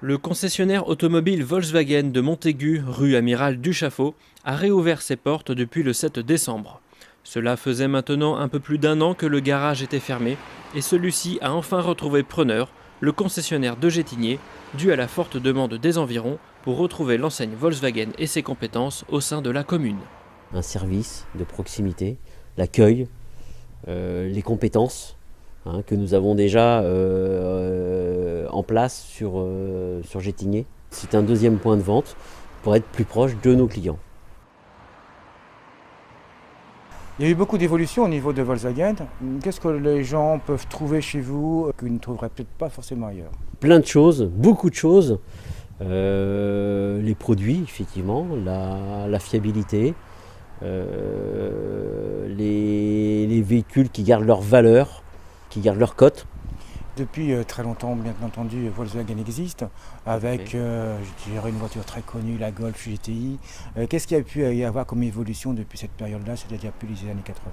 Le concessionnaire automobile Volkswagen de Montaigu, rue Amiral Duchaffaut, a réouvert ses portes depuis le 7 décembre. Cela faisait maintenant un peu plus d'un an que le garage était fermé et celui-ci a enfin retrouvé preneur, le concessionnaire de Gétigné, dû à la forte demande des environs pour retrouver l'enseigne Volkswagen et ses compétences au sein de la commune. Un service de proximité, l'accueil, les compétences que nous avons déjà en place sur Gétigné. C'est un deuxième point de vente pour être plus proche de nos clients. Il y a eu beaucoup d'évolutions au niveau de Volkswagen. Qu'est-ce que les gens peuvent trouver chez vous qu'ils ne trouveraient peut-être pas forcément ailleurs? Plein de choses, beaucoup de choses. Les produits, effectivement, la fiabilité, les véhicules qui gardent leur valeur, qui gardent leur cote. Depuis très longtemps, bien entendu, Volkswagen existe, avec, je dirais, une voiture très connue, la Golf GTI. Qu'est-ce qu'il y a pu y avoir comme évolution depuis cette période-là, c'est-à-dire depuis les années 80?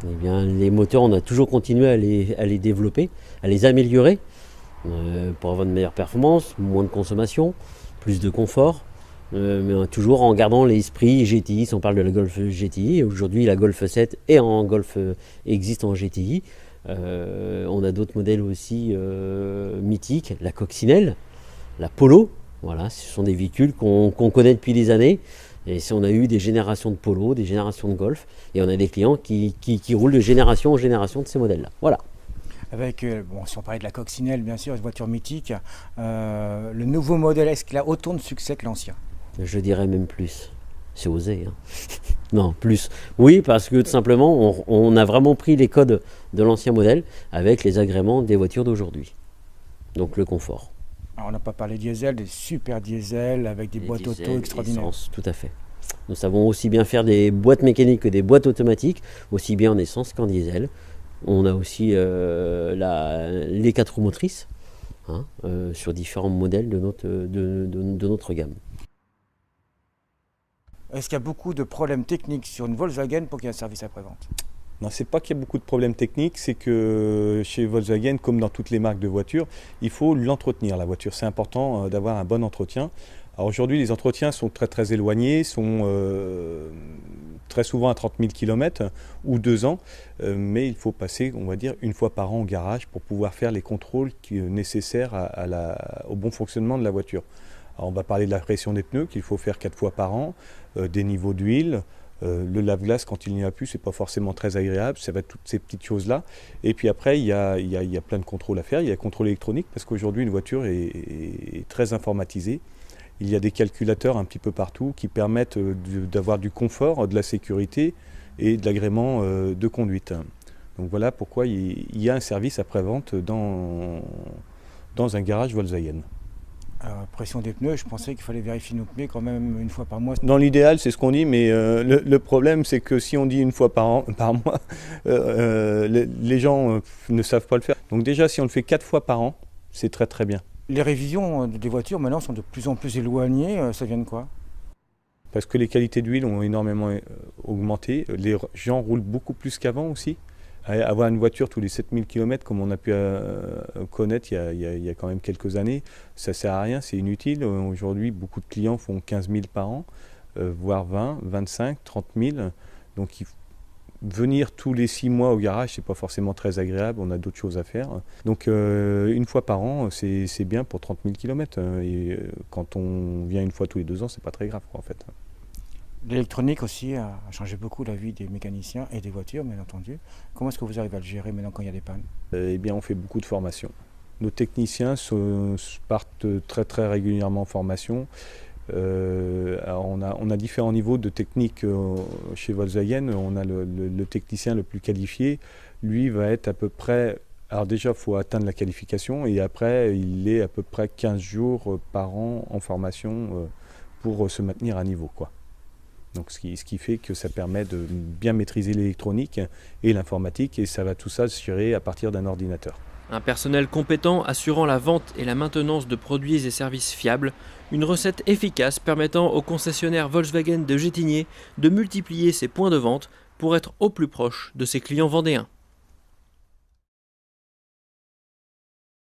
Eh bien, les moteurs, on a toujours continué à les développer, à les améliorer, pour avoir de meilleures performances, moins de consommation, plus de confort, mais toujours en gardant l'esprit GTI. Si on parle de la Golf GTI, aujourd'hui la Golf 7 et en Golf existe en GTI. On a d'autres modèles aussi mythiques, la Coccinelle, la Polo. Voilà, ce sont des véhicules qu'on connaît depuis des années. Et si on a eu des générations de Polo, des générations de Golf, et on a des clients qui roulent de génération en génération de ces modèles-là. Voilà. Avec, si on parlait de la Coccinelle, bien sûr, une voiture mythique, le nouveau modèle, est-ce qu'il a autant de succès que l'ancien? Je dirais même plus. C'est osé, hein. Non, plus. Oui, parce que tout simplement, on a vraiment pris les codes de l'ancien modèle avec les agréments des voitures d'aujourd'hui. Donc le confort. Alors, on n'a pas parlé diesel, des super diesels avec des boîtes auto extraordinaires. Essence, tout à fait. Nous savons aussi bien faire des boîtes mécaniques que des boîtes automatiques, aussi bien en essence qu'en diesel. On a aussi les 4 roues motrices sur différents modèles de notre gamme. Est-ce qu'il y a beaucoup de problèmes techniques sur une Volkswagen pour qu'il y ait un service après-vente? Non, c'est pas qu'il y a beaucoup de problèmes techniques, c'est que chez Volkswagen, comme dans toutes les marques de voitures, il faut l'entretenir, la voiture. C'est important d'avoir un bon entretien. Alors aujourd'hui, les entretiens sont très éloignés, sont très souvent à 30 000 km ou 2 ans, mais il faut passer, on va dire, une fois par an au garage pour pouvoir faire les contrôles nécessaires au bon fonctionnement de la voiture. Alors on va parler de la pression des pneus qu'il faut faire 4 fois par an, des niveaux d'huile, le lave-glace quand il n'y a plus, c'est pas forcément très agréable, ça va être toutes ces petites choses-là. Et puis après, il y a plein de contrôles à faire, il y a le contrôle électronique parce qu'aujourd'hui une voiture est très informatisée. Il y a des calculateurs un petit peu partout qui permettent d'avoir du confort, de la sécurité et de l'agrément de conduite. Donc voilà pourquoi il y a un service après-vente dans un garage Volkswagen. Pression des pneus, je pensais qu'il fallait vérifier nos pneus quand même une fois par mois. Dans l'idéal, c'est ce qu'on dit, mais le problème, c'est que si on dit une fois par mois, les gens ne savent pas le faire. Donc déjà, si on le fait 4 fois par an, c'est très bien. Les révisions des voitures maintenant sont de plus en plus éloignées, ça vient de quoi? Parce que les qualités d'huile ont énormément augmenté, les gens roulent beaucoup plus qu'avant aussi. Avoir une voiture tous les 7000 km comme on a pu connaître il y a quand même quelques années, ça ne sert à rien, c'est inutile. Aujourd'hui, beaucoup de clients font 15 000 par an, voire 20, 25, 30 000. Donc venir tous les 6 mois au garage, c'est pas forcément très agréable, on a d'autres choses à faire. Donc une fois par an, c'est bien pour 30 000 km. Et quand on vient une fois tous les 2 ans, c'est pas très grave en fait. L'électronique aussi a changé beaucoup la vie des mécaniciens et des voitures, bien entendu. Comment est-ce que vous arrivez à le gérer maintenant quand il y a des pannes? Eh bien, on fait beaucoup de formations. Nos techniciens partent très régulièrement en formation. Alors on a différents niveaux de technique chez Volkswagen. On a le technicien le plus qualifié. Lui va être à peu près... Alors déjà, il faut atteindre la qualification et après, il est à peu près 15 jours par an en formation pour se maintenir à niveau, quoi. Donc ce qui fait que ça permet de bien maîtriser l'électronique et l'informatique et ça va tout ça se gérer à partir d'un ordinateur. Un personnel compétent assurant la vente et la maintenance de produits et services fiables, une recette efficace permettant au concessionnaire Volkswagen de Gétigné de multiplier ses points de vente pour être au plus proche de ses clients vendéens.